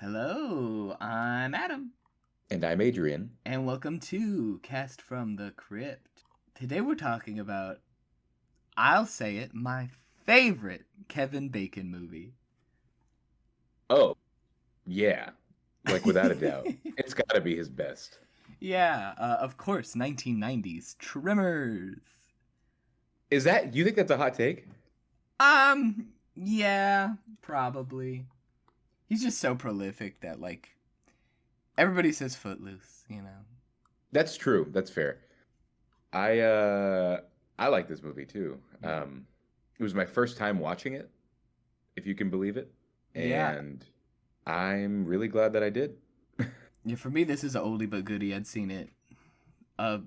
Hello, I'm Adam, And I'm Adrian. and welcome to Cast from the Crypt. Today we're talking about, I'll say it, my favorite Kevin Bacon movie. Oh, yeah. Like without a doubt. It's got to be his best. Yeah, of course, 1990s Tremors. You think that's a hot take? Yeah, probably. He's just so prolific that, everybody says Footloose. That's true. That's fair. I like this movie too. Yeah. It was my first time watching it, if you can believe it, Yeah. and I'm really glad that I did. Yeah, for me, this is an oldie but goodie. I'd seen it a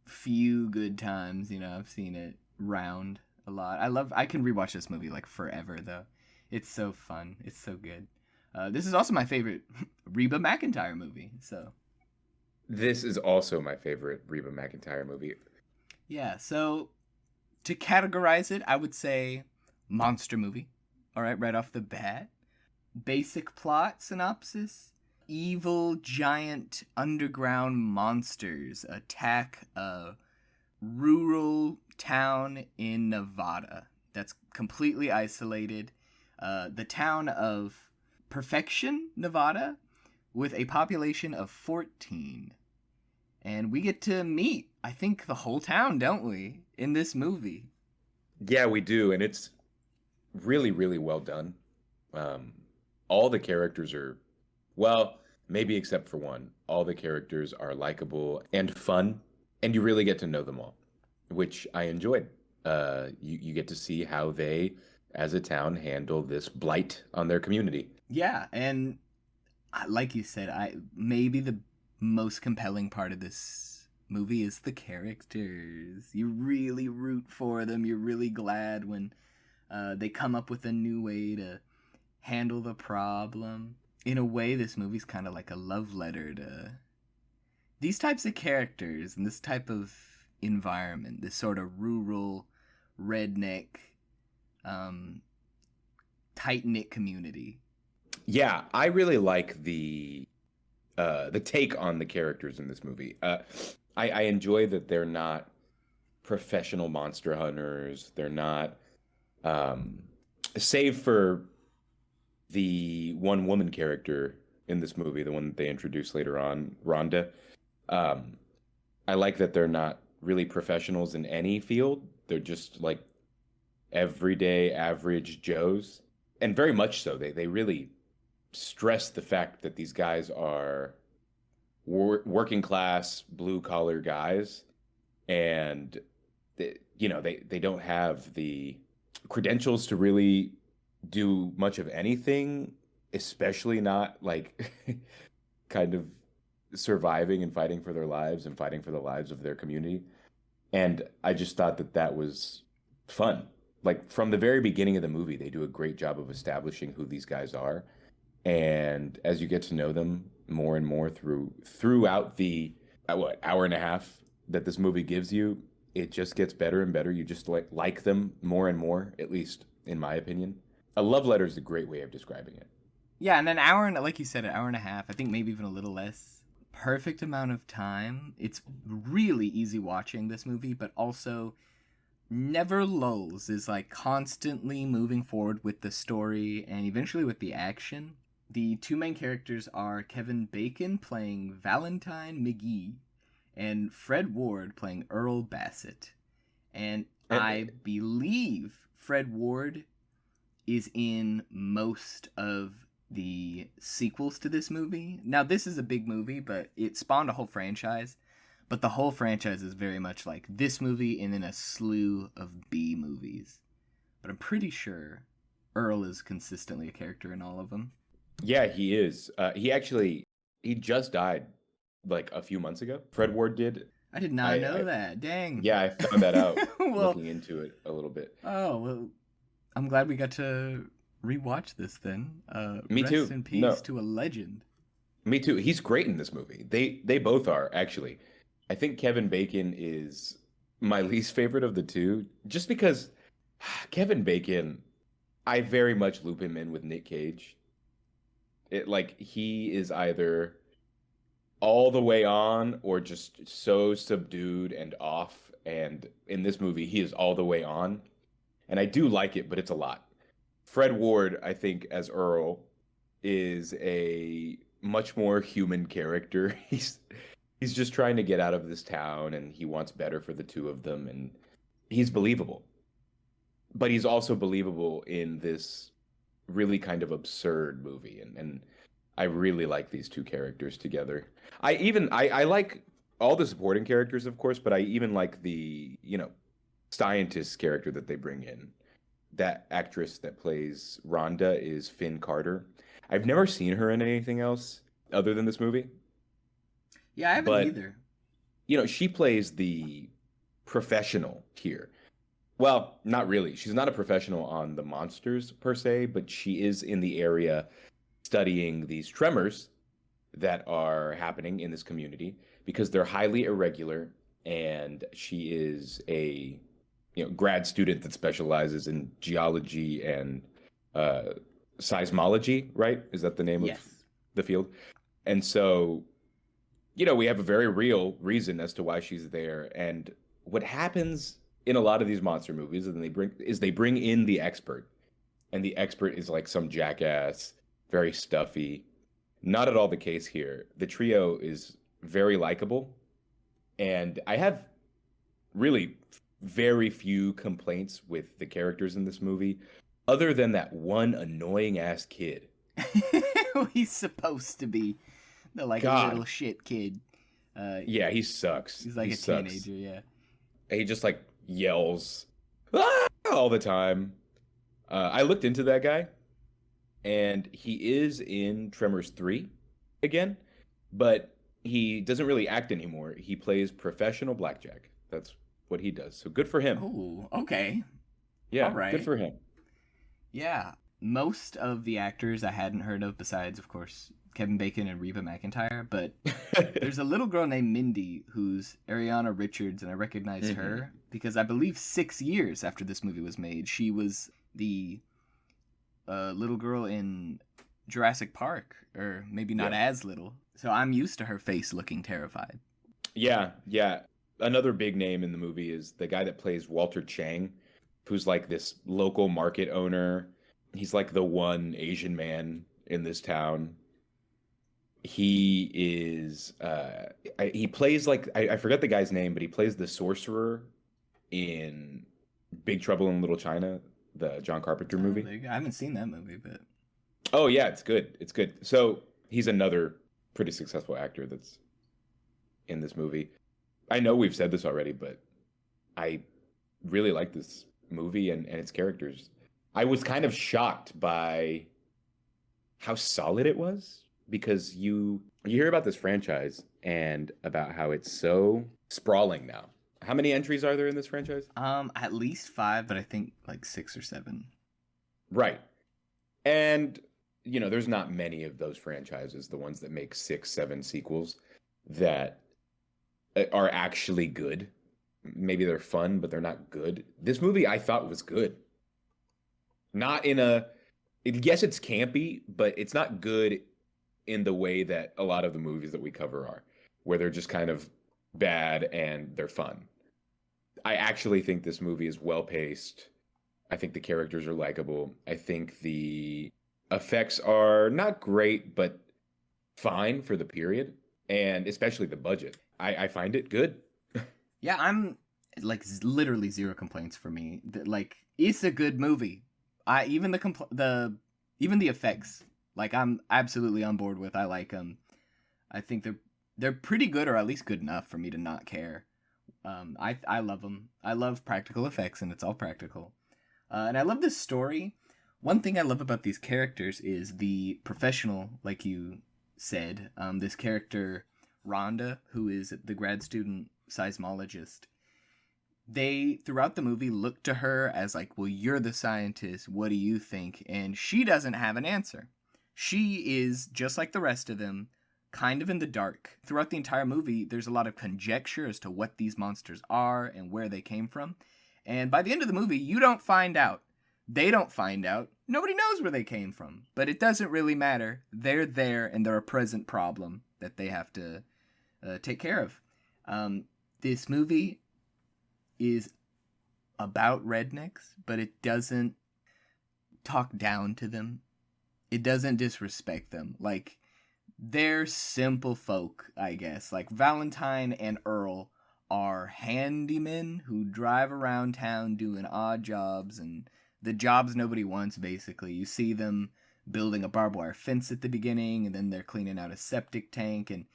few good times. I've seen it round a lot. I can rewatch this movie like forever though. It's so fun. It's so good. This is also my favorite Reba McEntire movie. So This is also my favorite Reba McEntire movie. yeah. So to categorize it, I would say monster movie. All right, off the bat. Basic plot synopsis: evil giant underground monsters attack a rural town in Nevada that's completely isolated. The town of Perfection, Nevada, with a population of 14. And we get to meet, I think, the whole town, don't we, in this movie? Yeah, we do, and it's really, really well done. Um, all the characters are, well, maybe except for one. All the characters are likable and fun, and you really get to know them all, which I enjoyed. You get to see how they, as a town, handle this blight on their community. Yeah, and like you said, I maybe the most compelling part of this movie is the characters. You really root for them. You're really glad when they come up with a new way to handle the problem. In a way, this movie's kind of like a love letter to these types of characters and this type of environment, this sort of rural, redneck, um, tight knit community. Yeah, I really like the take on the characters in this movie. I enjoy that they're not professional monster hunters. They're not, um, save for the one woman character in this movie, the one that they introduce later on, Rhonda. Um, I like that they're not really professionals in any field. They're just like everyday average Joes, and very much so. They really stress the fact that these guys are working class blue collar guys, and they don't have the credentials to really do much of anything, especially not like kind of surviving and fighting for their lives and fighting for the lives of their community. And I just thought that that was fun. Like from the very beginning of the movie, they do a great job of establishing who these guys are. And as you get to know them more and more throughout the hour and a half that this movie gives you, it just gets better and better. You just like them more and more, at least in my opinion. A love letter is a great way of describing it. Yeah, and an hour and like you said, an hour and a half. I think maybe even a little less. Perfect amount of time. It's really easy watching this movie, but also never lulls. Is like constantly moving forward with the story and eventually with the action. The two main characters are Kevin Bacon playing Valentine McGee and Fred Ward playing Earl Bassett. And I And believe Fred Ward is in most of the sequels to this movie. Now, this is a big movie, but it spawned a whole franchise. But the whole franchise is very much like this movie and then a slew of B movies. But I'm pretty sure Earl is consistently a character in all of them. yeah, he is. He just died like a few months ago. Fred Ward did. I did not know I that. Dang. Yeah, I found that out Well, looking into it a little bit. well, I'm glad we got to rewatch this then. Me Rest too. in peace No, to a legend. me too. He's great in this movie. They both are actually. I think Kevin Bacon is my least favorite of the two, just because Kevin Bacon, I very much loop him in with Nick Cage. He is either all the way on or just so subdued and off. And in this movie, he is all the way on. And I do like it, but it's a lot. Fred Ward, I think, as Earl, is a much more human character. He's just trying to get out of this town and he wants better for the two of them, and he's believable. But he's also believable in this really kind of absurd movie, and I really like these two characters together. I like all the supporting characters, of course, but I even like the, scientist character that they bring in. That actress that plays Rhonda is Finn Carter. I've never seen her in anything else other than this movie, Yeah, I haven't but either. she plays the professional here. Well, not really. She's not a professional on the monsters per se, but she is in the area studying these tremors that are happening in this community because they're highly irregular, and she is a grad student that specializes in geology and uh, seismology, right? Is that the name of Yes. the field? And so, we have a very real reason as to why she's there. And what happens in a lot of these monster movies, and they bring in the expert, and the expert is like some jackass, very stuffy. Not at all the case here. The trio is very likable, and I have really very few complaints with the characters in this movie, other than that one annoying ass kid. He's supposed to be the God. little shit kid. Yeah, he sucks. He's like He a sucks. teenager, yeah. He just like yells "Ah!" all the time. I looked into that guy, and he is in Tremors 3 again, but he doesn't really act anymore. He plays professional blackjack. That's what he does. So good for him. Oh, okay. Yeah, all right. good for him. Yeah. Most of the actors I hadn't heard of besides, of course, Kevin Bacon and Reba McEntire, but there's a little girl named Mindy who's Ariana Richards, and I recognize her because I believe 6 years after this movie was made, she was the little girl in Jurassic Park, or maybe not as little. So I'm used to her face looking terrified. Yeah. Another big name in the movie is the guy that plays Walter Chang, who's like this local market owner. He's like the one Asian man in this town. He is he plays like I forget the guy's name, but he plays the sorcerer in Big Trouble in Little China, the John Carpenter movie. There you go. I haven't seen that movie, but oh yeah, it's good. It's good. So he's another pretty successful actor that's in this movie. I know we've said this already, but I really like this movie and its characters. I was kind of shocked by how solid it was, because you hear about this franchise and about how it's so sprawling now. How many entries are there in this franchise? At least 5, but I think like 6 or 7. Right. And there's not many of those franchises, the ones that make 6, 7 sequels, that are actually good. Maybe they're fun, but they're not good. This movie I thought was good. Not in yes, it's campy, but it's not good in the way that a lot of the movies that we cover are, where they're just kind of bad and they're fun. I actually think this movie is well paced. I think the characters are likable. I think the effects are not great, but fine for the period, and especially the budget. I find it good. Yeah, I'm like literally zero complaints for me. Like, it's a good movie. Even the effects, like, I'm absolutely on board with. I like them. I think they're pretty good, or at least good enough for me to not care. I love them. I love practical effects, and it's all practical. And I love this story. One thing I love about these characters is the professional, like you said. This character, Rhonda, who is the grad student seismologist. They, throughout the movie, look to her as like, well, you're the scientist. What do you think? And she doesn't have an answer. She is, just like the rest of them, kind of in the dark. Throughout the entire movie, there's a lot of conjecture as to what these monsters are and where they came from. And by the end of the movie, you don't find out. They don't find out. Nobody knows where they came from. But it doesn't really matter. They're there and they're a present problem that they have to take care of. This movie is about rednecks, but it doesn't talk down to them. It doesn't disrespect them. Like, they're simple folk, I guess. Like, Valentine and Earl are handymen who drive around town doing odd jobs and the jobs nobody wants, basically. You see them building a barbed wire fence at the beginning, and then they're cleaning out a septic tank, and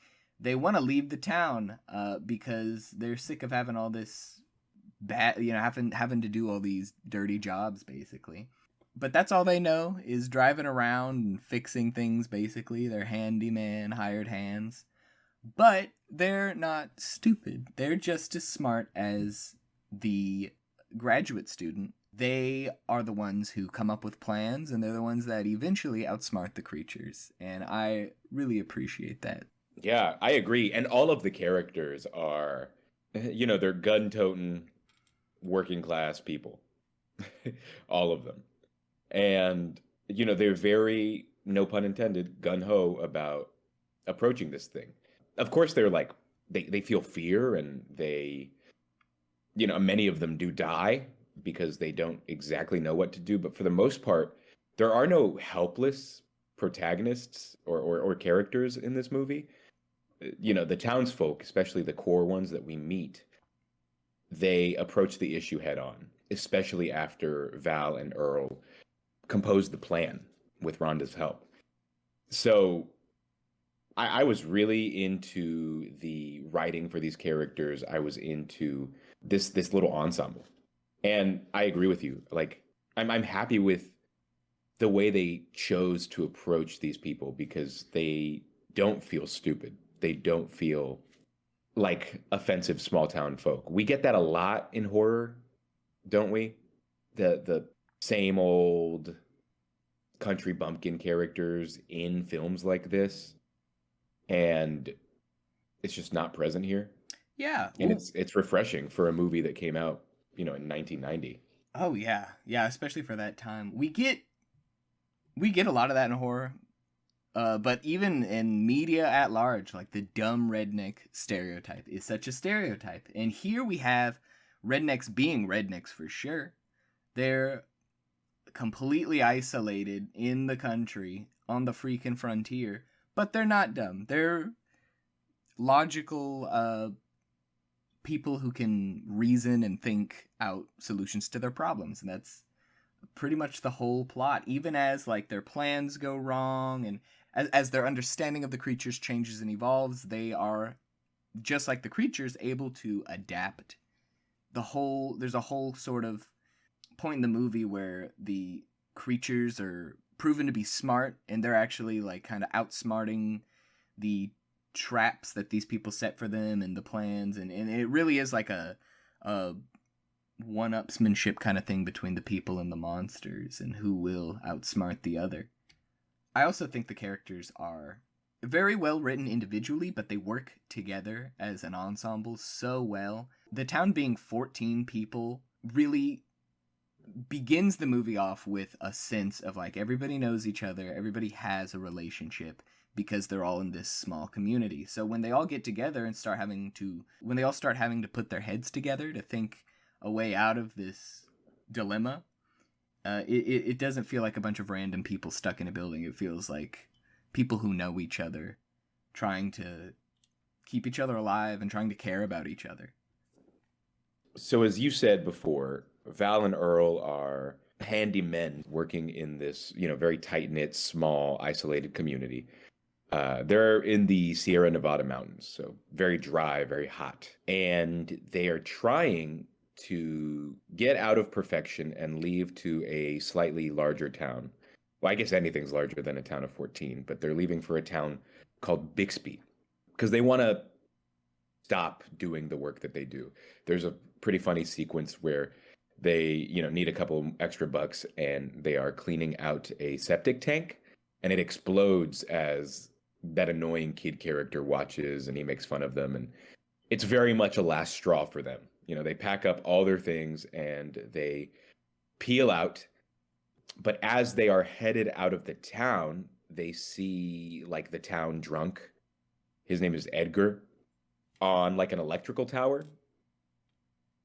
they want to leave the town because they're sick of having all this bad, having to do all these dirty jobs, basically. But that's all they know is driving around and fixing things, basically. They're handyman, hired hands. But they're not stupid. They're just as smart as the graduate student. They are the ones who come up with plans, and they're the ones that eventually outsmart the creatures. And I really appreciate that. Yeah, I agree. And all of the characters are, they're gun-toting working class people. All of them. And, they're very, no pun intended, gun-ho about approaching this thing. Of course, they're like, they feel fear, and they, many of them do die because they don't exactly know what to do. But for the most part, there are no helpless protagonists or characters in this movie. The townsfolk, especially the core ones that we meet, they approach the issue head on, especially after Val and Earl compose the plan with Rhonda's help. So I was really into the writing for these characters. I was into this little ensemble. And I agree with you. Like, I'm happy with the way they chose to approach these people because they don't feel stupid. They don't feel like offensive small town folk. We get that a lot in horror, don't we? The same old country bumpkin characters in films like this, and it's just not present here. Yeah. And it's refreshing for a movie that came out, in 1990. Oh yeah. Yeah, especially for that time. We get a lot of that in horror. But even in media at large, like the dumb redneck stereotype is such a stereotype. And here we have rednecks being rednecks for sure. They're completely isolated in the country on the freaking frontier, but they're not dumb. They're logical people who can reason and think out solutions to their problems. And that's pretty much the whole plot. Even as like their plans go wrong and as their understanding of the creatures changes and evolves, they are, just like the creatures, able to adapt. There's a whole sort of point in the movie where the creatures are proven to be smart, and they're actually like kind of outsmarting the traps that these people set for them and the plans, and it really is like a one-upsmanship kind of thing between the people and the monsters and who will outsmart the other. I also think the characters are very well written individually, but they work together as an ensemble so well. The town being 14 people really begins the movie off with a sense of like everybody knows each other, everybody has a relationship because they're all in this small community. So when they all get together and start having to put their heads together to think a way out of this dilemma, it doesn't feel like a bunch of random people stuck in a building. It feels like people who know each other, trying to keep each other alive and trying to care about each other. So as you said before, Val and Earl are handymen working in this, very tight-knit, small, isolated community. They're in the Sierra Nevada mountains, so very dry, very hot. And they are trying to get out of perfection and leave to a slightly larger town. Well, I guess anything's larger than a town of 14, but they're leaving for a town called Bixby because they want to stop doing the work that they do. There's a pretty funny sequence where they, need a couple extra bucks and they are cleaning out a septic tank and it explodes as that annoying kid character watches and he makes fun of them. And it's very much a last straw for them. They pack up all their things and they peel out But as they are headed out of the town, they see like the town drunk. His name is Edgar on like an electrical tower.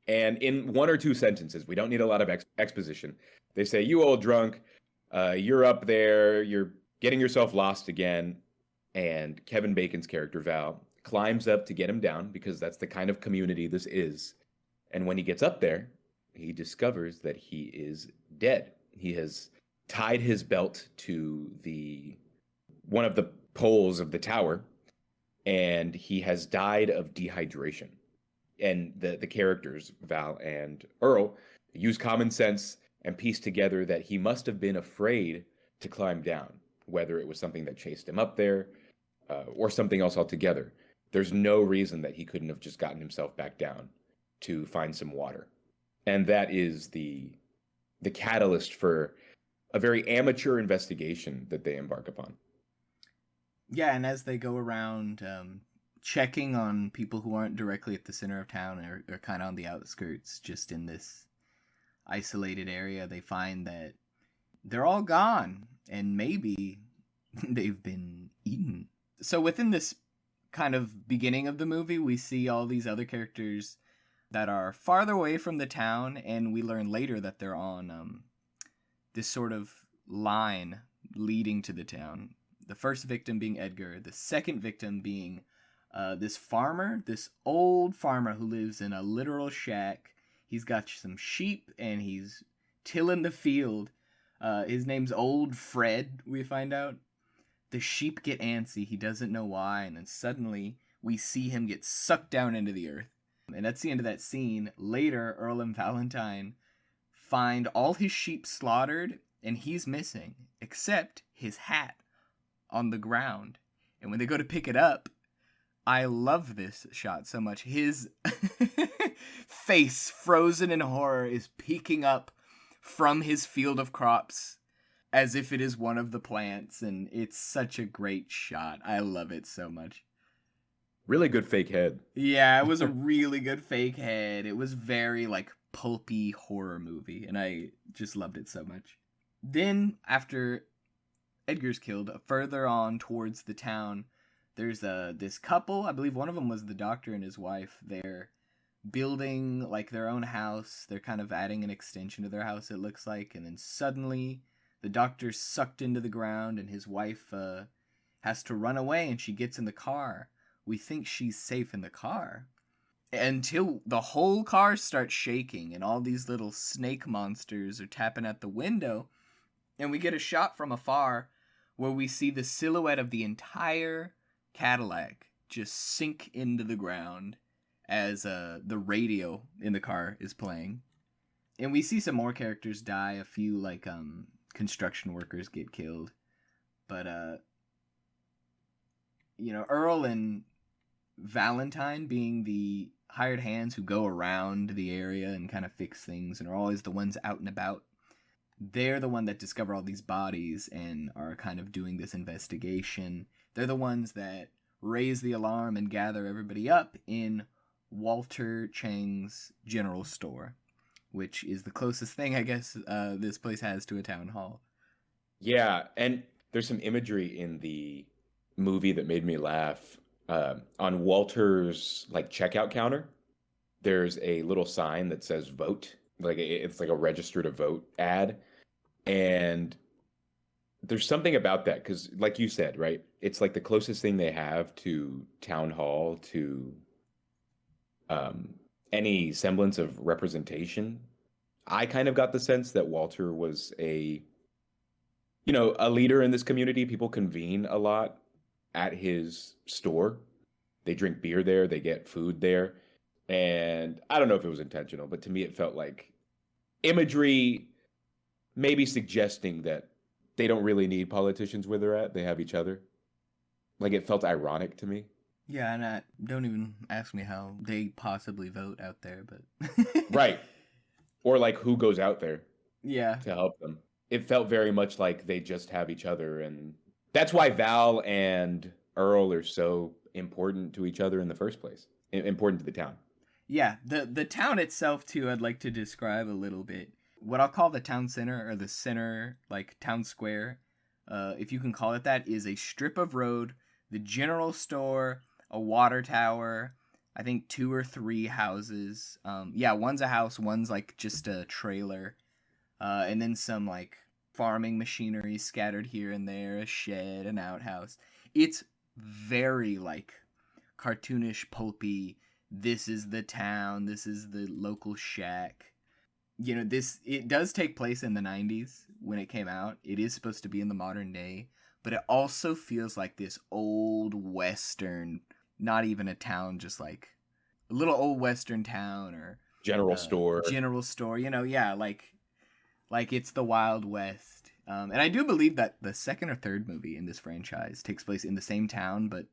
And in one or two sentences, we don't need a lot of exposition. They say, "You old drunk, you're up there, you're getting yourself lost again." And Kevin Bacon's character, Val, climbs up to get him down because that's the kind of community this is. And when he gets up there, he discovers that he is dead. He has tied his belt to the one of the poles of the tower, and he has died of dehydration. And the characters, Val and Earl, use common sense and piece together that he must have been afraid to climb down, whether it was something that chased him up there or something else altogether. There's no reason that he couldn't have just gotten himself back down to find some water. And that is the catalyst for a very amateur investigation that they embark upon. Yeah, and as they go around checking on people who aren't directly at the center of town or kind of on the outskirts, just in this isolated area, they find that they're all gone, and maybe they've been eaten. So within this kind of beginning of the movie, we see all these other characters that are farther away from the town, and we learn later that they're on this sort of line leading to the town. The first victim being Edgar, the second victim being this farmer, this old farmer who lives in a literal shack. He's got some sheep and he's tilling the field. His name's Old Fred, we find out. The sheep get antsy, he doesn't know why, and then suddenly we see him get sucked down into the earth. And that's the end of that scene. Later, Earl and Valentine find all his sheep slaughtered, and he's missing, except his hat on the ground. And when they go to pick it up, I love this shot so much. His face, frozen in horror, is peeking up from his field of crops as if it is one of the plants, and it's such a great shot. I love it so much. Really good fake head. Yeah, it was a really good fake head. It was very, like, pulpy horror movie, and I just loved it so much. Then, after Edgar's killed, further on towards the town, there's this couple. I believe one of them was the doctor and his wife. They're building, like, their own house. They're kind of adding an extension to their house, it looks like, and then suddenly the doctor's sucked into the ground, and his wife has to run away, and she gets in the car. We think she's safe in the car until the whole car starts shaking and all these little snake monsters are tapping at the window. And we get a shot from afar where we see the silhouette of the entire Cadillac just sink into the ground as the radio in the car is playing. And we see some more characters die. A few, like, construction workers get killed. But, Earl and Valentine, being the hired hands who go around the area and kind of fix things and are always the ones out and about, they're the one that discover all these bodies and are kind of doing this investigation. They're the ones that raise the alarm and gather everybody up in Walter Chang's general store, which is the closest thing, I guess, this place has to a town hall. Yeah, and there's some imagery in the movie that made me laugh. On Walter's like checkout counter, there's a little sign that says vote. Like it's like a register to vote ad. And there's something about that because, like you said, right? It's like the closest thing they have to town hall, to any semblance of representation. I kind of got the sense that Walter was a leader in this community. People convene a lot at his store. They drink beer there, they get food there. And I don't know if it was intentional, but to me it felt like imagery maybe suggesting that they don't really need politicians where they're at. They have each other. Like, it felt ironic to me. Yeah, and don't even ask me how they possibly vote out there, but... Right. Or, like, who goes out there yeah, to help them. It felt very much like they just have each other, and that's why Val and Earl are so important to each other in the first place. Important to the town. Yeah, the town itself, too, I'd like to describe a little bit. what I'll call the town center, or the center, like town square, if you can call it that, is a strip of road, the general store, a water tower, I think 2 or 3 houses. Yeah, one's a house, one's like just a trailer, and then some like farming machinery scattered here and there, a shed, an outhouse. It's very like cartoonish, pulpy. This is the town. This is the local shack. You know, this it does take place in the 90s when it came out. It is supposed to be in the modern day, but it also feels like this old western, not even a town, just like a little old western town or General store. general store. You know, yeah, like it's the Wild West. And I do believe that the second or third movie in this franchise takes place in the same town, but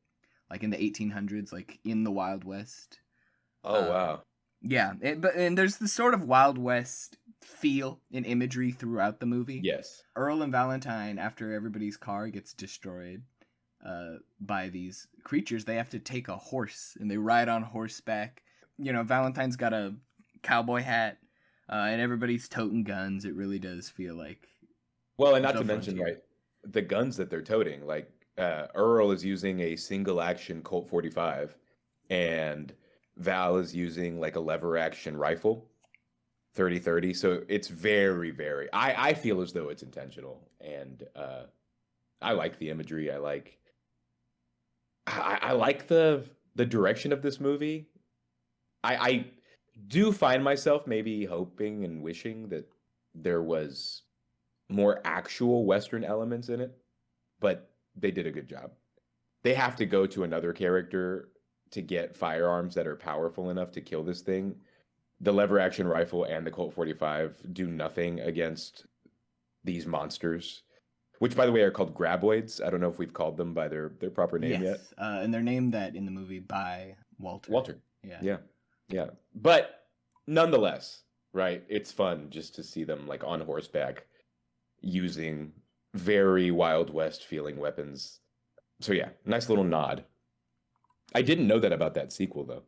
like in the 1800s, like in the Wild West. Oh, wow. Yeah, and there's the sort of Wild West feel and imagery throughout the movie. Yes. Earl and Valentine, after everybody's car gets destroyed by these creatures, they have to take a horse, and they ride on horseback. You know, Valentine's got a cowboy hat, and everybody's toting guns. It really does feel like... Well, and not the to mention, frontier. right, the guns that they're toting. Like, Earl is using a single action Colt 45, and Val is using like a lever action rifle, 30-30. So it's very, very, I feel as though it's intentional. And I like the imagery. I like the direction of this movie. I do find myself maybe hoping and wishing that there was more actual Western elements in it, but they did a good job. They have to go to another character to get firearms that are powerful enough to kill this thing. The lever action rifle and the Colt 45 do nothing against these monsters, which, by the way, are called graboids. I don't know if we've called them by their proper name yet. And they're named that in the movie by Walter. Walter. Yeah. Yeah. But nonetheless, right, it's fun just to see them like on horseback using very Wild West feeling weapons. So yeah, nice little nod. I didn't know that about that sequel though.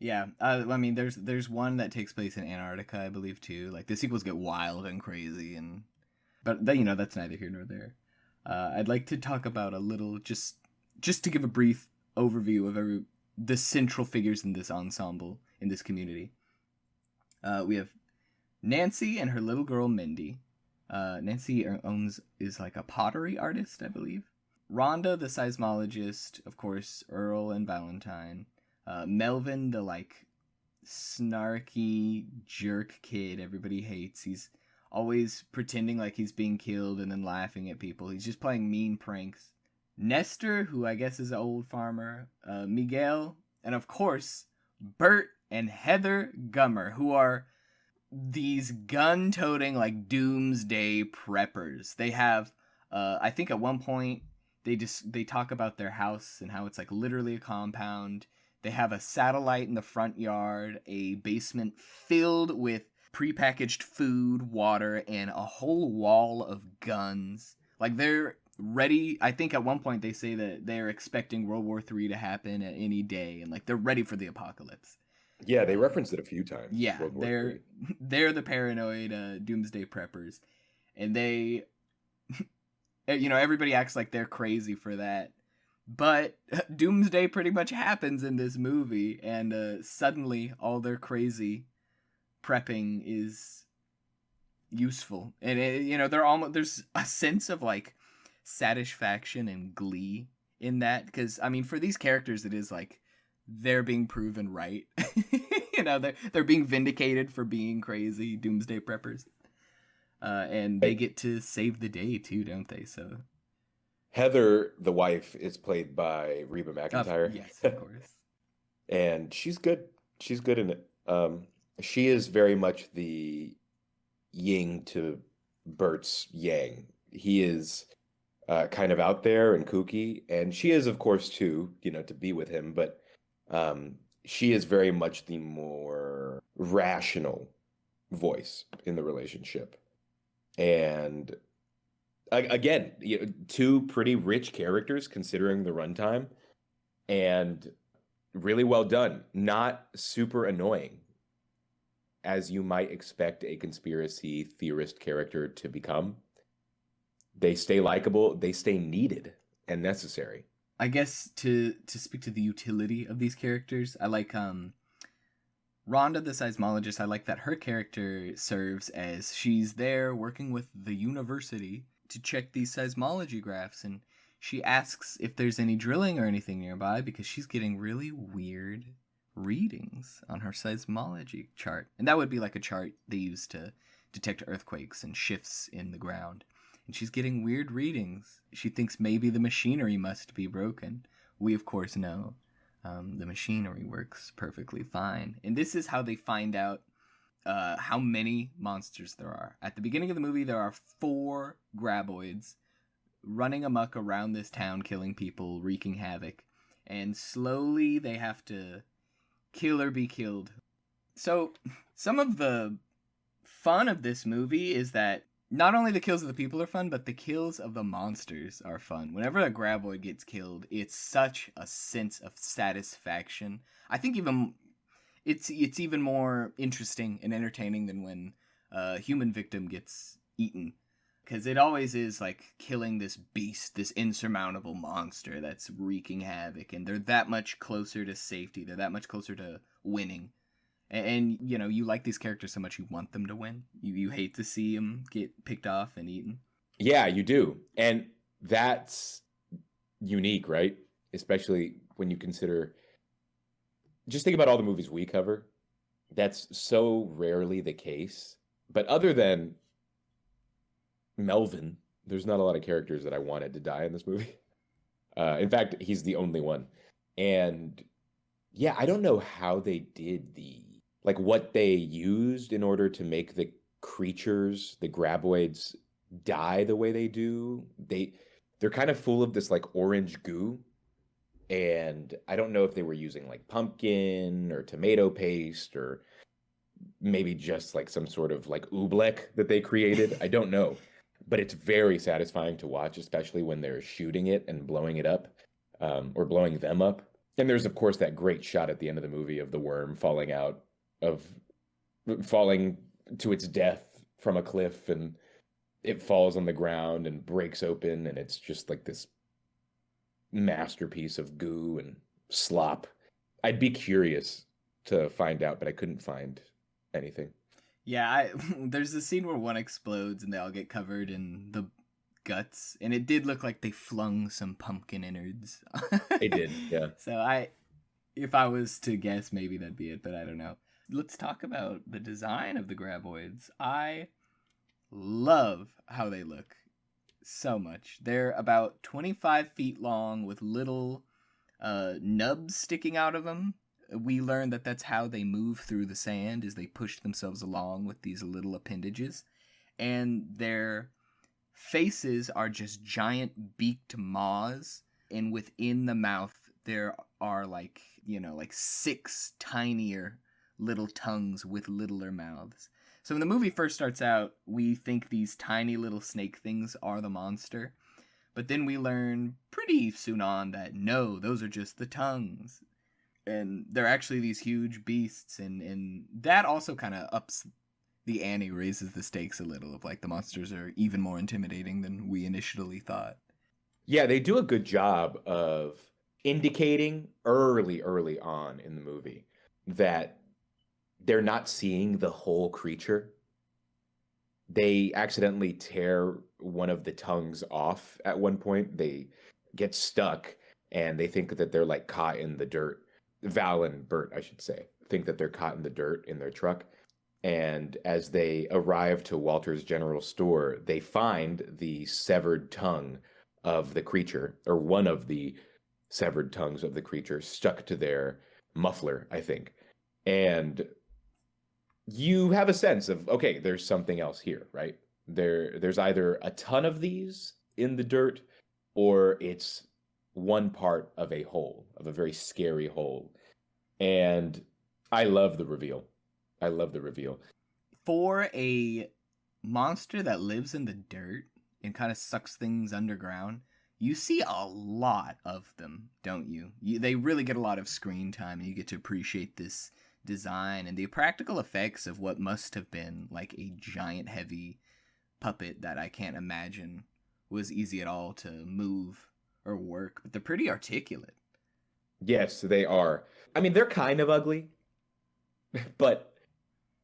Yeah, I mean, there's one that takes place in Antarctica, I believe, too. Like the sequels get wild and crazy, but you know, that's neither here nor there. I'd like to talk about a little, just to give a brief overview of the central figures in this ensemble, in this community. We have Nancy and her little girl Mindy. Nancy is like a pottery artist, I believe. Rhonda, the seismologist, of course, Earl and Valentine. Melvin, the like snarky jerk kid everybody hates. He's always pretending like he's being killed and then laughing at people. He's just playing mean pranks. Nestor, who I guess is an old farmer. Miguel, and of course, Bert and Heather Gummer, who are these gun-toting like doomsday preppers. They have, I think at one point they talk about their house and how it's like literally a compound. They have a satellite in the front yard, a basement filled with prepackaged food, water, and a whole wall of guns. Like they're ready. I think at one point they say that they're expecting World War III to happen at any day, and like they're ready for the apocalypse. Yeah, they referenced it a few times. Yeah, World War they're III. the paranoid doomsday preppers, and they, you know, everybody acts like they're crazy for that. But doomsday pretty much happens in this movie, and suddenly all their crazy prepping is useful, and you know there's a sense of like satisfaction and glee in that, because I mean for these characters it is like they're being proven right. You know, they're being vindicated for being crazy doomsday preppers, and they get to save the day too, don't they? So Heather, the wife, is played by Reba McEntire. Yes, of course. And she's good. She's good in it. She is very much the yin to Bert's yang. He is kind of out there and kooky, and she is, of course, too, you know, to be with him. But she is very much the more rational voice in the relationship. And again, you know, two pretty rich characters considering the runtime, and really well done. Not super annoying as you might expect a conspiracy theorist character to become. They stay likable, they stay needed and necessary. I guess to speak to the utility of these characters, I like Rhonda the seismologist. I like that her character serves as she's there working with the university to check these seismology graphs, and she asks if there's any drilling or anything nearby because she's getting really weird readings on her seismology chart. And that would be like a chart they use to detect earthquakes and shifts in the ground. And she's getting weird readings. She thinks maybe the machinery must be broken. We, of course, know the machinery works perfectly fine. And this is how they find out how many monsters there are. At the beginning of the movie, there are 4 graboids running amok around this town, killing people, wreaking havoc. And slowly they have to kill or be killed. So, some of the fun of this movie is that not only the kills of the people are fun, but the kills of the monsters are fun. Whenever a graboid gets killed, it's such a sense of satisfaction. I think even it's even more interesting and entertaining than when a human victim gets eaten. Because it always is like killing this beast, this insurmountable monster that's wreaking havoc. And they're that much closer to safety. They're that much closer to winning. And you know, you like these characters so much you want them to win. You hate to see them get picked off and eaten. Yeah, you do. And that's unique, right? Especially when you consider, just think about all the movies we cover. That's so rarely the case. But other than Melvin, there's not a lot of characters that I wanted to die in this movie. In fact, he's the only one. And yeah, I don't know how they did like what they used in order to make the creatures, the graboids, die the way they do. They're kind of full of this like orange goo. And I don't know if they were using like pumpkin or tomato paste or maybe just like some sort of like oobleck that they created. I don't know. But it's very satisfying to watch, especially when they're shooting it and blowing it up, or blowing them up. And there's, of course, that great shot at the end of the movie of the worm falling to its death from a cliff, and it falls on the ground and breaks open, and it's just like this masterpiece of goo and slop. I'd be curious to find out, but I couldn't find anything. Yeah, there's a scene where one explodes and they all get covered in the guts, and it did look like they flung some pumpkin innards. They did, yeah. So if I was to guess, maybe that'd be it, but I don't know. Let's talk about the design of the graboids. I love how they look so much. They're about 25 feet long with little nubs sticking out of them. We learned that that's how they move through the sand, is they push themselves along with these little appendages. And their faces are just giant beaked maws, and within the mouth there are like 6 tinier little tongues with littler mouths. So when the movie first starts out, we think these tiny little snake things are the monster, but then we learn pretty soon on that no, those are just the tongues, and they're actually these huge beasts, and that also kind of ups the ante, raises the stakes a little, of like the monsters are even more intimidating than we initially thought. Yeah, they do a good job of indicating early on in the movie that they're not seeing the whole creature. They accidentally tear one of the tongues off at one point. They get stuck and they think that they're like caught in the dirt. Val and Bert, I should say, think that they're caught in the dirt in their truck. And as they arrive to Walter's General Store, they find the severed tongue of the creature, or one of the severed tongues of the creature, stuck to their muffler, I think. And you have a sense of, okay, there's something else here, right? There's either a ton of these in the dirt, or it's one part of a whole, of a very scary whole. And I love the reveal. I love the reveal. For a monster that lives in the dirt and kind of sucks things underground, you see a lot of them, don't you? They really get a lot of screen time, and you get to appreciate this design and the practical effects of what must have been like a giant heavy puppet that I can't imagine was easy at all to move or work, but they're pretty articulate. Yes, they are. I mean, they're kind of ugly, but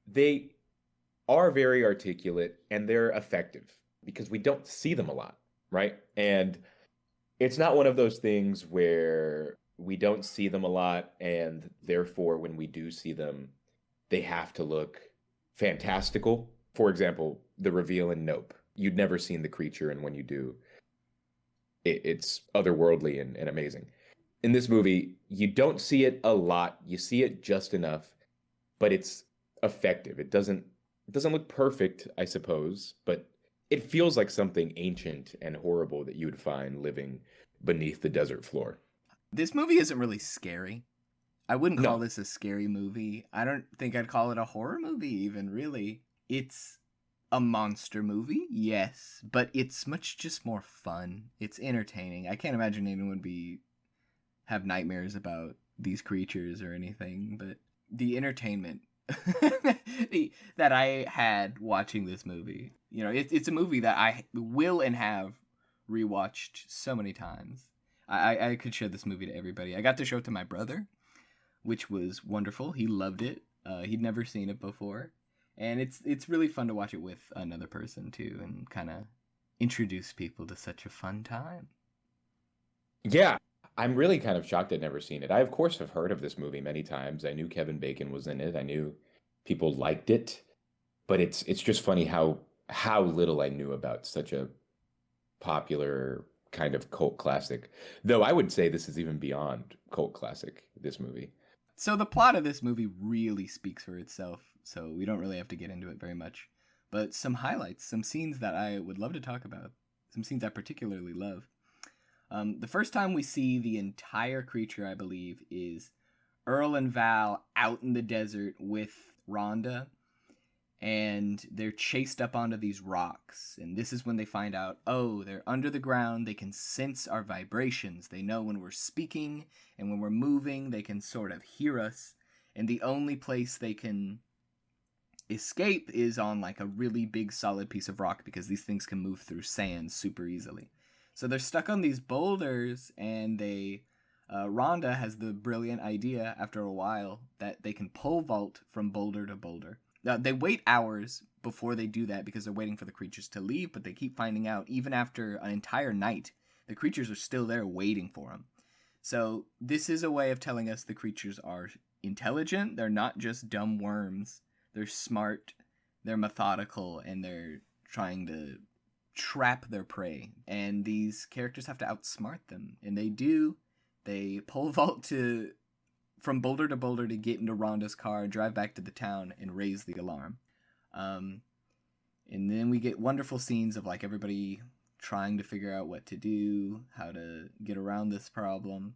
they are very articulate and they're effective because we don't see them a lot, right? And it's not one of those things where we don't see them a lot and therefore when we do see them, they have to look fantastical. For example, the reveal in Nope. You'd never seen the creature, and when you do, it's otherworldly and amazing. In this movie, you don't see it a lot. You see it just enough, but it's effective. It doesn't look perfect, I suppose, but it feels like something ancient and horrible that you would find living beneath the desert floor. This movie isn't really scary. I wouldn't call No. this a scary movie. I don't think I'd call it a horror movie even, really. It's a monster movie, yes, but it's much just more fun. It's entertaining. I can't imagine anyone would be have nightmares about these creatures or anything, but the entertainment that I had watching this movie, it's a movie that I will and have rewatched so many times. I could show this movie to everybody. I got to show it to my brother, which was wonderful. He loved it. He'd never seen it before, and it's really fun to watch it with another person too, and kind of introduce people to such a fun time. Yeah, I'm really kind of shocked I'd never seen it. I, of course, have heard of this movie many times. I knew Kevin Bacon was in it. I knew people liked it, but it's just funny how little I knew about such a popular kind of cult classic. Though I would say this is even beyond cult classic, this movie. So the plot of this movie really speaks for itself, so we don't really have to get into it very much. But some highlights, some scenes that I would love to talk about, some scenes I particularly love. The first time we see the entire creature, I believe, is Earl and Val out in the desert with Rhonda, and they're chased up onto these rocks. And this is when they find out, oh, they're under the ground. They can sense our vibrations. They know when we're speaking and when we're moving. They can sort of hear us. And the only place they can escape is on like a really big solid piece of rock because these things can move through sand super easily. So they're stuck on these boulders, and Rhonda has the brilliant idea after a while that they can pole vault from boulder to boulder. Now, they wait hours before they do that because they're waiting for the creatures to leave, but they keep finding out, even after an entire night, the creatures are still there waiting for them. So this is a way of telling us the creatures are intelligent. They're not just dumb worms. They're smart, they're methodical, and they're trying to trap their prey. And these characters have to outsmart them. And they do. They pole vault from boulder to boulder to get into Rhonda's car, drive back to the town, and raise the alarm. And then we get wonderful scenes of like everybody trying to figure out what to do, how to get around this problem.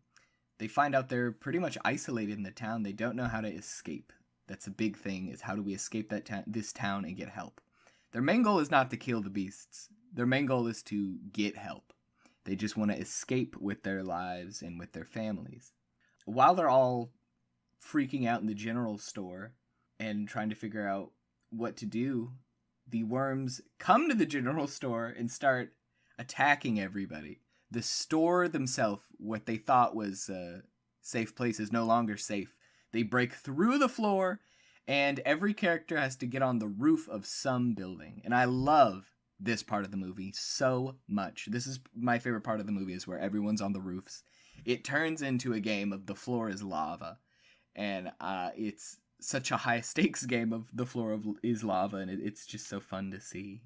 They find out they're pretty much isolated in the town. They don't know how to escape. That's a big thing, is how do we escape this town and get help. Their main goal is not to kill the beasts. Their main goal is to get help. They just want to escape with their lives and with their families. While they're all freaking out in the general store and trying to figure out what to do, the worms come to the general store and start attacking everybody. The store themselves, what they thought was a safe place, is no longer safe. They break through the floor, and every character has to get on the roof of some building. And I love this part of the movie so much. This is my favorite part of the movie, is where everyone's on the roofs. It turns into a game of the floor is lava. And it's such a high stakes game of the floor is lava, and it's just so fun to see.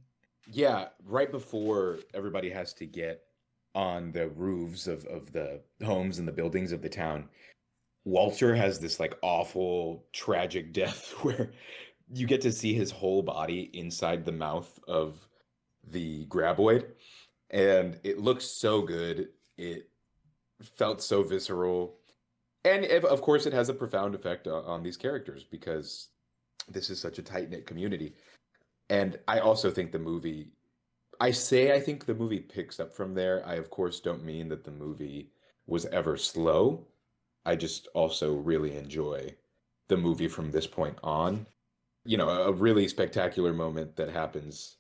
Yeah, right before everybody has to get on the roofs of the homes and the buildings of the town, Walter has this like awful, tragic death where you get to see his whole body inside the mouth of the graboid, and it looks so good. It felt so visceral. And of course, it has a profound effect on these characters because this is such a tight-knit community. And I also think I think the movie picks up from there. I, of course, don't mean that the movie was ever slow. I just also really enjoy the movie from this point on. A really spectacular moment that happens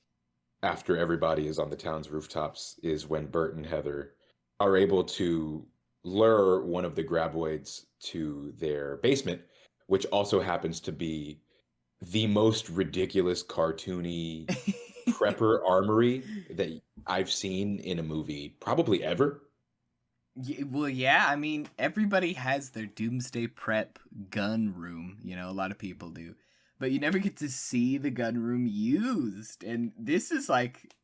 after everybody is on the town's rooftops is when Bert and Heather are able to lure one of the graboids to their basement, which also happens to be the most ridiculous cartoony prepper armory that I've seen in a movie probably ever. Well, yeah, I mean, everybody has their doomsday prep gun room, a lot of people do. But you never get to see the gun room used. And this is like,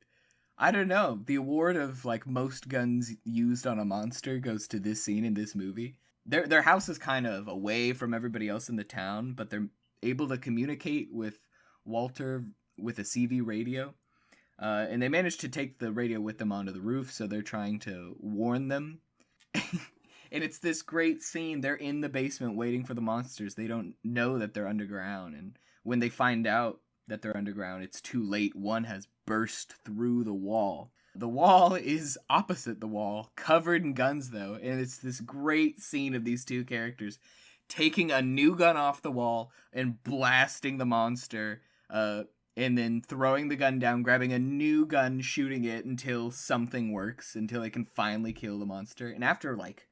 I don't know, the award of like most guns used on a monster goes to this scene in this movie. Their house is kind of away from everybody else in the town, but they're able to communicate with Walter with a CV radio. And they managed to take the radio with them onto the roof, so they're trying to warn them. And it's this great scene. They're in the basement waiting for the monsters. They don't know that they're underground. And when they find out that they're underground, it's too late. One has burst through the wall. The wall is opposite the wall, covered in guns, though. And it's this great scene of these two characters taking a new gun off the wall and blasting the monster, and then throwing the gun down, grabbing a new gun, shooting it until something works, until they can finally kill the monster. And after, like,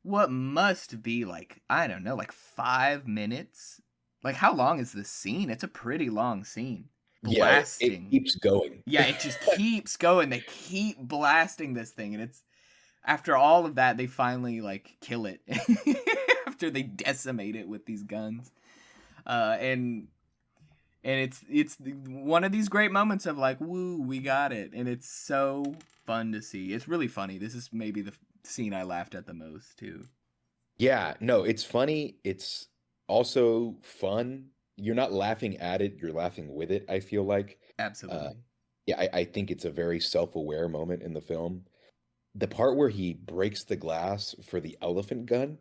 what must be, like, I don't know, like 5 minutes? Like, how long is this scene? It's a pretty long scene. Blasting. Yeah, it keeps going. Yeah, it just keeps going. They keep blasting this thing, and it's after all of that, they finally like kill it after they decimate it with these guns, and it's one of these great moments of like, woo, we got it, and it's so fun to see. It's really funny. This is maybe the scene I laughed at the most too. Yeah, no, it's funny. It's also fun. You're not laughing at it, you're laughing with it, I feel like. Uh, Absolutely. yeah, I think it's a very self-aware moment in the film. The part where he breaks the glass for the elephant gun,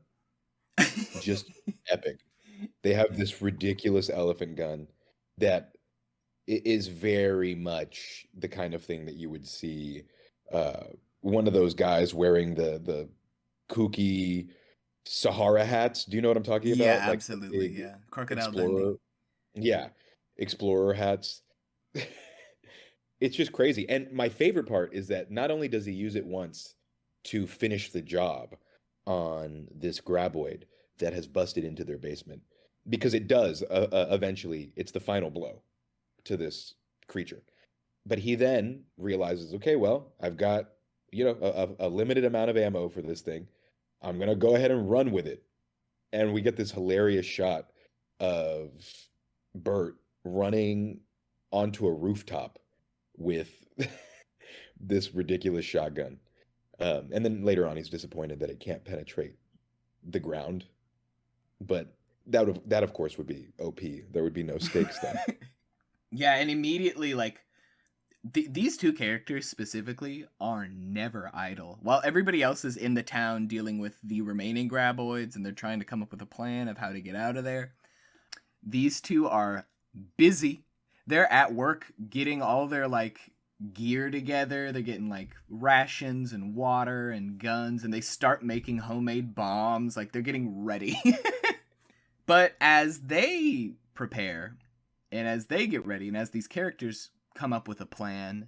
just epic. They have this ridiculous elephant gun that is very much the kind of thing that you would see uh, one of those guys wearing the kooky Sahara hats. Do you know what I'm talking Yeah, about? Like the absolutely. big Yeah, Crocodile Dundee. explorer. Yeah, explorer hats. It's just crazy. And my favorite part is that not only does he use it once to finish the job on this graboid that has busted into their basement, because it does eventually, it's the final blow to this creature. But he then realizes, okay, well, I've got, a limited amount of ammo for this thing. I'm gonna go ahead and run with it. And we get this hilarious shot of Bert running onto a rooftop with this ridiculous shotgun. And then later on, he's disappointed that it can't penetrate the ground. But that of course would be OP. There would be no stakes then. Yeah, and immediately like these two characters specifically are never idle. While everybody else is in the town dealing with the remaining graboids and they're trying to come up with a plan of how to get out of there, these two are busy. They're at work getting all their like gear together. They're getting like rations and water and guns, and they start making homemade bombs. Like they're getting ready. But as they prepare and as they get ready and as these characters come up with a plan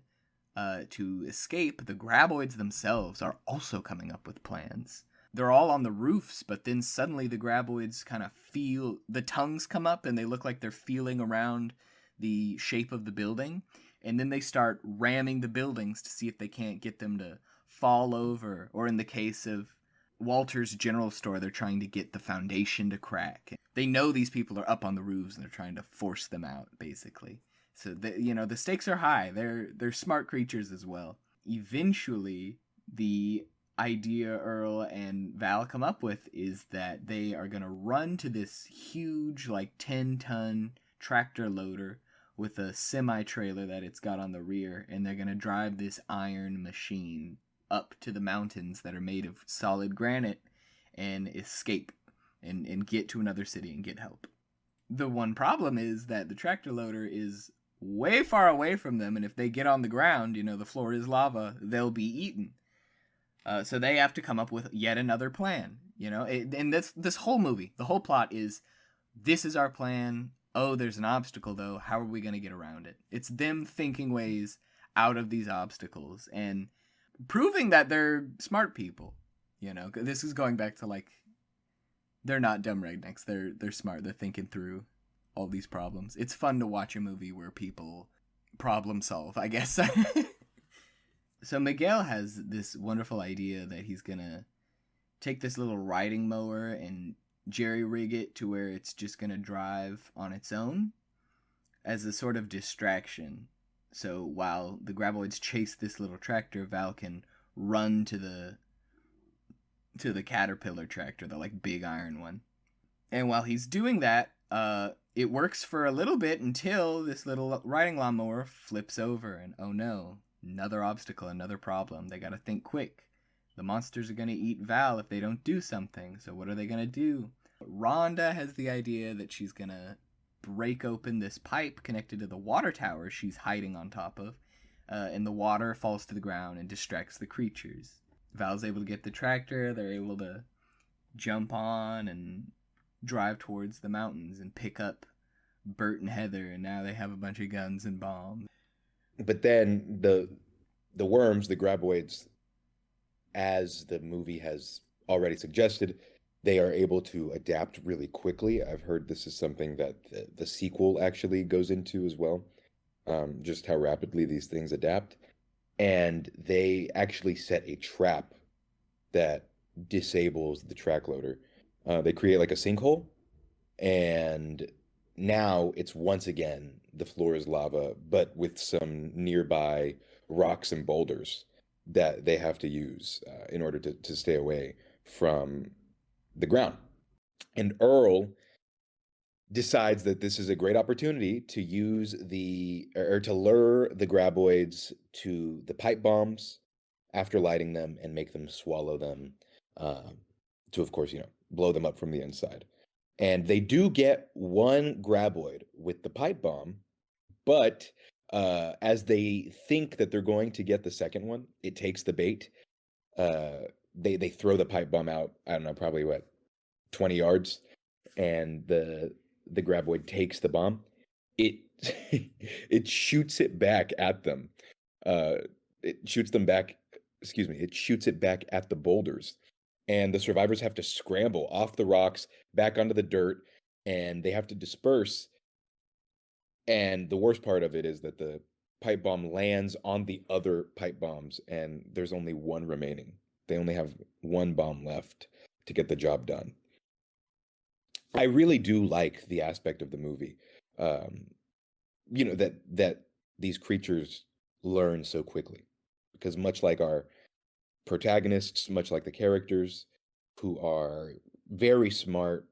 to escape, the graboids themselves are also coming up with plans. They're all on the roofs, but then suddenly the graboids kind of feel the tongues come up and they look like they're feeling around the shape of the building, and then they start ramming the buildings to see if they can't get them to fall over, or in the case of Walter's general store, they're trying to get the foundation to crack. They know these people are up on the roofs and they're trying to force them out, basically. So the stakes are high. They're smart creatures as well. Eventually, the idea Earl and Val come up with is that they are gonna run to this huge, like 10-ton tractor loader with a semi-trailer that it's got on the rear, and they're gonna drive this iron machine up to the mountains that are made of solid granite and escape and get to another city and get help. The one problem is that the tractor loader is way far away from them, and if they get on the ground, the floor is lava, they'll be eaten. So they have to come up with yet another plan, and this whole movie, the whole plot is This is our plan. Oh, there's an obstacle though. How are we going to get around it? It's them thinking ways out of these obstacles and proving that they're smart people. You know, this is going back to like they're not dumb rednecks. They're smart. They're thinking through all these problems. It's fun to watch a movie where people problem solve, I guess. So Miguel has this wonderful idea that he's gonna take this little riding mower and jerry rig it to where it's just gonna drive on its own as a sort of distraction. So while the graboids chase this little tractor, Val can run to the caterpillar tractor, the like big iron one. And while he's doing that, it works for a little bit until this little riding lawnmower flips over, and oh no, another obstacle, another problem. They gotta think quick. The monsters are gonna eat Val if they don't do something. So what are they gonna do? Rhonda has the idea that she's gonna break open this pipe connected to the water tower she's hiding on top of, and the water falls to the ground and distracts the creatures. Val's able to get the tractor. They're able to jump on and drive towards the mountains and pick up Bert and Heather, and now they have a bunch of guns and bombs. But then the worms, the graboids, as the movie has already suggested, they are able to adapt really quickly. I've heard this is something that the sequel actually goes into as well, just how rapidly these things adapt. And they actually set a trap that disables the track loader. They create like a sinkhole, and now it's once again the floor is lava, but with some nearby rocks and boulders that they have to use in order to stay away from the ground. And Earl decides that this is a great opportunity to use or to lure the graboids to the pipe bombs after lighting them and make them swallow them, to, of course, blow them up from the inside. And they do get one graboid with the pipe bomb, but as they think that they're going to get the second one, it takes the bait. They throw the pipe bomb out, I don't know, probably 20 yards, and the graboid takes the bomb. It it shoots it back at them. It shoots them back, excuse me, it shoots it back at the boulders. And the survivors have to scramble off the rocks, back onto the dirt, and they have to disperse. And the worst part of it is that the pipe bomb lands on the other pipe bombs, and there's only one remaining. They only have one bomb left to get the job done. I really do like the aspect of the movie, that these creatures learn so quickly, because much like our protagonists, much like the characters who are very smart,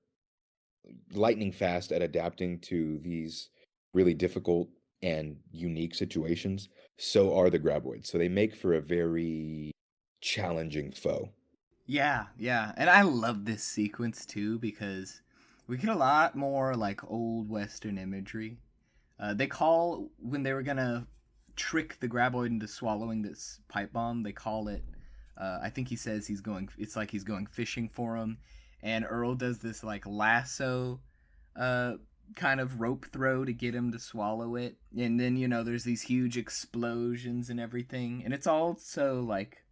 lightning fast at adapting to these really difficult and unique situations, so are the graboids. So they make for a very challenging foe. Yeah, yeah. And I love this sequence too because we get a lot more like old Western imagery. They call, when they were gonna trick the graboid into swallowing this pipe bomb, they call it, I think he says it's like he's going fishing for him. And Earl does this like lasso kind of rope throw to get him to swallow it. And then, there's these huge explosions and everything. And it's all so like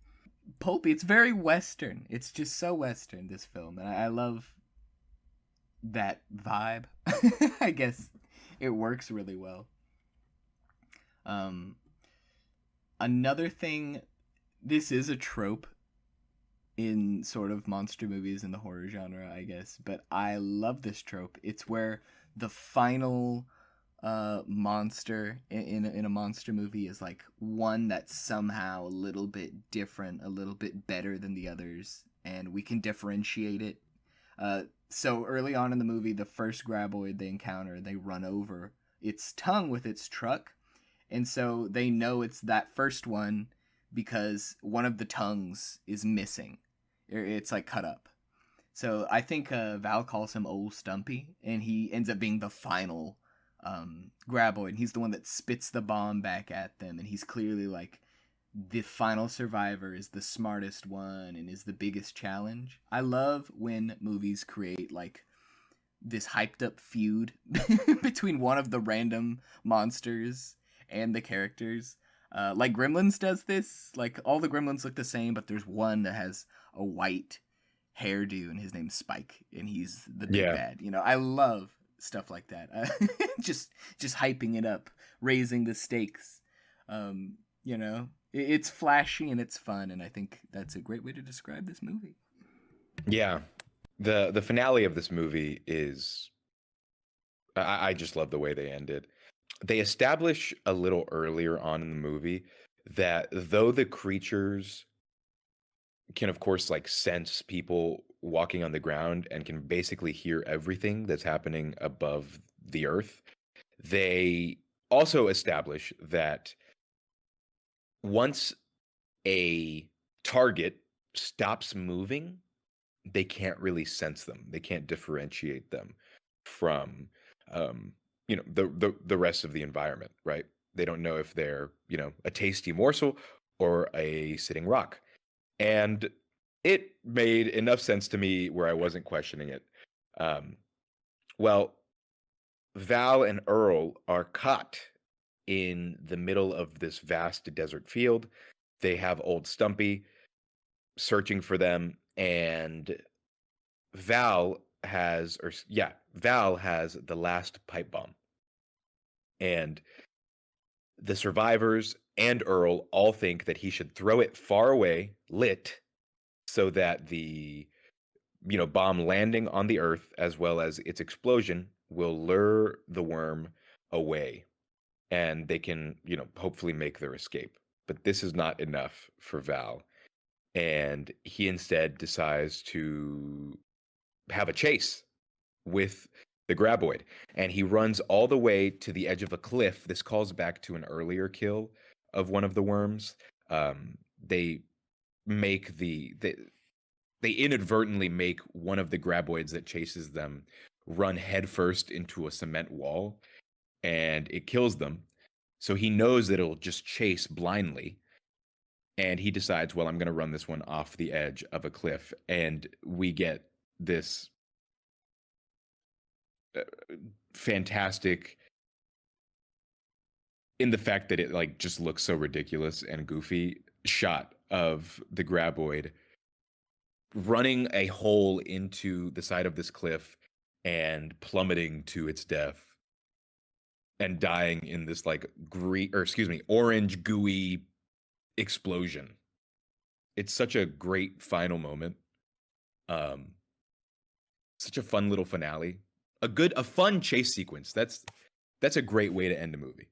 pulpy. It's very Western. It's just so Western, this film. And I love that vibe. I guess it works really well. Another thing, this is a trope in sort of monster movies in the horror genre, I guess, but I love this trope. It's where the final monster in a monster movie is like one that's somehow a little bit different, a little bit better than the others, and we can differentiate it. So early on in the movie, the first graboid they encounter, they run over its tongue with its truck, and so they know it's that first one because one of the tongues is missing. It's like cut up. So I think Val calls him Old Stumpy, and he ends up being the final graboid. And he's the one that spits the bomb back at them, and he's clearly like the final survivor, is the smartest one and is the biggest challenge. I love when movies create like this hyped up feud between one of the random monsters and the characters. Like Gremlins does this. Like all the Gremlins look the same, but there's one that has a white hairdo, and his name's Spike, and he's the big Yeah. bad. I love stuff like that. Just hyping it up, raising the stakes. It's flashy and it's fun, and I think that's a great way to describe this movie. Yeah. The finale of this movie is I just love the way they ended. They establish a little earlier on in the movie that though the creatures can of course like sense people walking on the ground and can basically hear everything that's happening above the earth, they also establish that once a target stops moving, they can't really sense them. They can't differentiate them from the rest of the environment, right? They don't know if they're, a tasty morsel or a sitting rock. And it made enough sense to me where I wasn't questioning it. Well, Val and Earl are caught in the middle of this vast desert field. They have old Stumpy searching for them, and Val has the last pipe bomb. And the survivors and Earl all think that he should throw it far away, lit, so that the bomb landing on the earth as well as its explosion will lure the worm away, and they can hopefully make their escape. But this is not enough for Val, and he instead decides to have a chase with the graboid, and he runs all the way to the edge of a cliff. This calls back to an earlier kill of one of the worms. They inadvertently make one of the graboids that chases them run headfirst into a cement wall, and it kills them. So he knows that it'll just chase blindly, and he decides, well, I'm going to run this one off the edge of a cliff, and we get this fantastic, in the fact that it like just looks so ridiculous and goofy, shot of the graboid running a hole into the side of this cliff and plummeting to its death and dying in this like orange gooey explosion. It's such a great final moment. Such a fun little finale. A fun chase sequence. That's a great way to end a movie.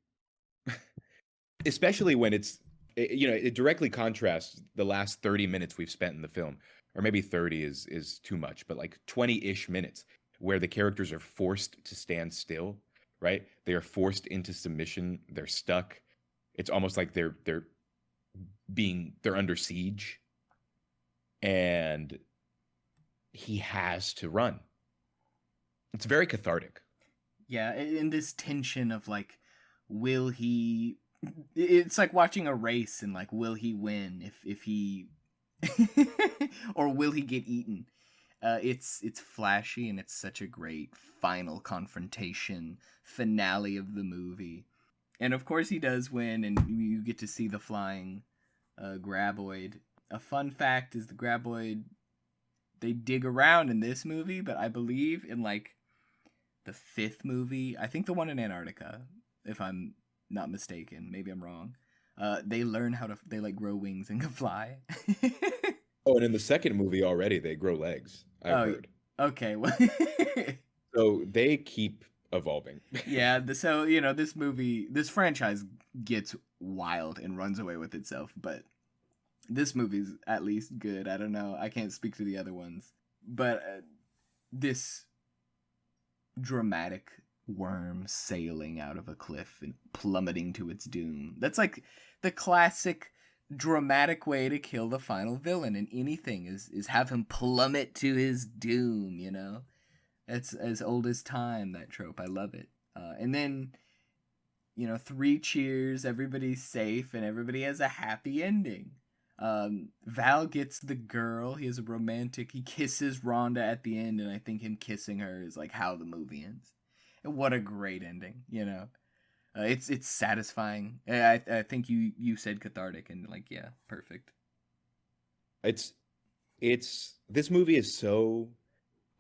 Especially when it directly contrasts the last 30 minutes we've spent in the film. Or maybe 30 is too much, but like 20-ish minutes where the characters are forced to stand still, right? They are forced into submission. They're stuck. It's almost like they're under siege, and he has to run. It's very cathartic. Yeah, in this tension of like, will he? It's like watching a race, and like, will he win if he, or will he get eaten? It's flashy, and it's such a great final confrontation finale of the movie. And of course he does win, and you get to see the flying graboid. A fun fact is the graboid, they dig around in this movie, but I believe in like the 5th movie, I think the one in Antarctica, if I'm not mistaken, maybe I'm wrong, they learn they like grow wings and can fly. Oh, and in the 2nd movie already, they grow legs, I've heard. Okay. Well, so they keep evolving. Yeah, so, this franchise gets wild and runs away with itself, but this movie's at least good. I don't know. I can't speak to the other ones. But this dramatic worm sailing out of a cliff and plummeting to its doom. That's like the classic dramatic way to kill the final villain in anything is have him plummet to his doom, It's as old as time, that trope. I love it. And then, 3 cheers, everybody's safe, and everybody has a happy ending. Val gets the girl. He has a romantic. He kisses Rhonda at the end, and I think him kissing her is like how the movie ends. And what a great ending, you know. It's satisfying. I think you said cathartic, and like yeah, perfect. It's this movie is so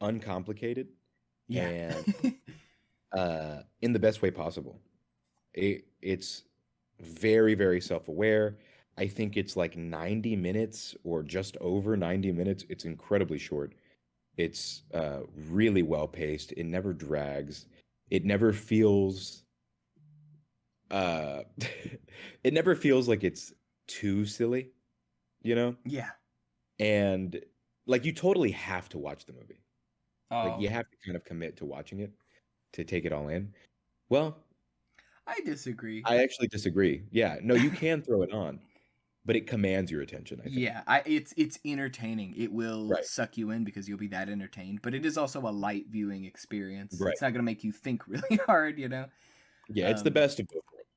uncomplicated Yeah. and in the best way possible. It's very, very self-aware. I think it's like 90 minutes or just over 90 minutes. It's incredibly short. It's really well paced. It never drags. It never feels uh it never feels like it's too silly, you know? Yeah. And like you totally have to watch the movie. Like you Oh, have to kind of commit to watching it to take it all in. Well, I disagree. I actually disagree. Yeah, no, you can throw it on, but it commands your attention, I think. Yeah, it's entertaining. It will Right. suck you in because you'll be that entertained, but it is also a light viewing experience. Right. It's not gonna make you think really hard, you know. Yeah, it's the Um, best of both worlds.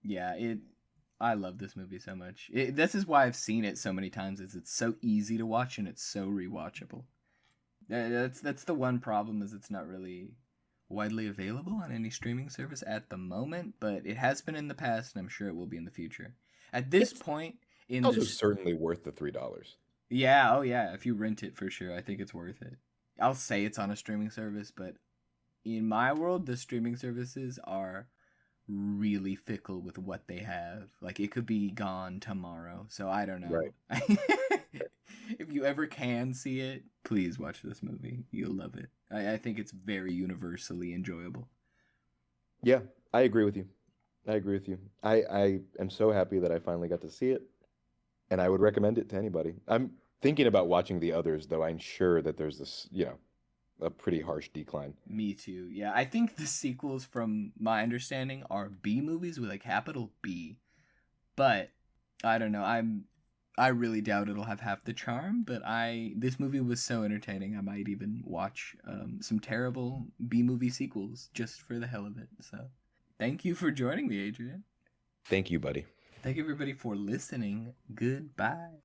yeah, it. I love this movie so much. This is why I've seen it so many times. Is it's so easy to watch and it's so rewatchable. That's the one problem is it's not really widely available on any streaming service at the moment, but it has been in the past, and I'm sure it will be in the future. At this It's point in also this, certainly worth the $3. yeah, oh yeah, if you rent it for sure, I think it's worth it. I'll say it's on a streaming service, but in my world, the streaming services are really fickle with what they have. Like it could be gone tomorrow. So I don't Right. know. If you ever can see it, please watch this movie. You'll love it. I think it's very universally enjoyable. Yeah, I agree with you. I agree with you. I am so happy that I finally got to see it, and I would recommend it to anybody. I'm thinking about watching the others, though I'm sure that there's this, a pretty harsh decline. Me too. Yeah, I think the sequels, from my understanding, are B movies with a capital B. But I don't know. I really doubt it'll have half the charm. But this movie was so entertaining. I might even watch some terrible B movie sequels just for the hell of it. So, thank you for joining me, Adrian. Thank you, buddy. Thank you everybody for listening. Goodbye.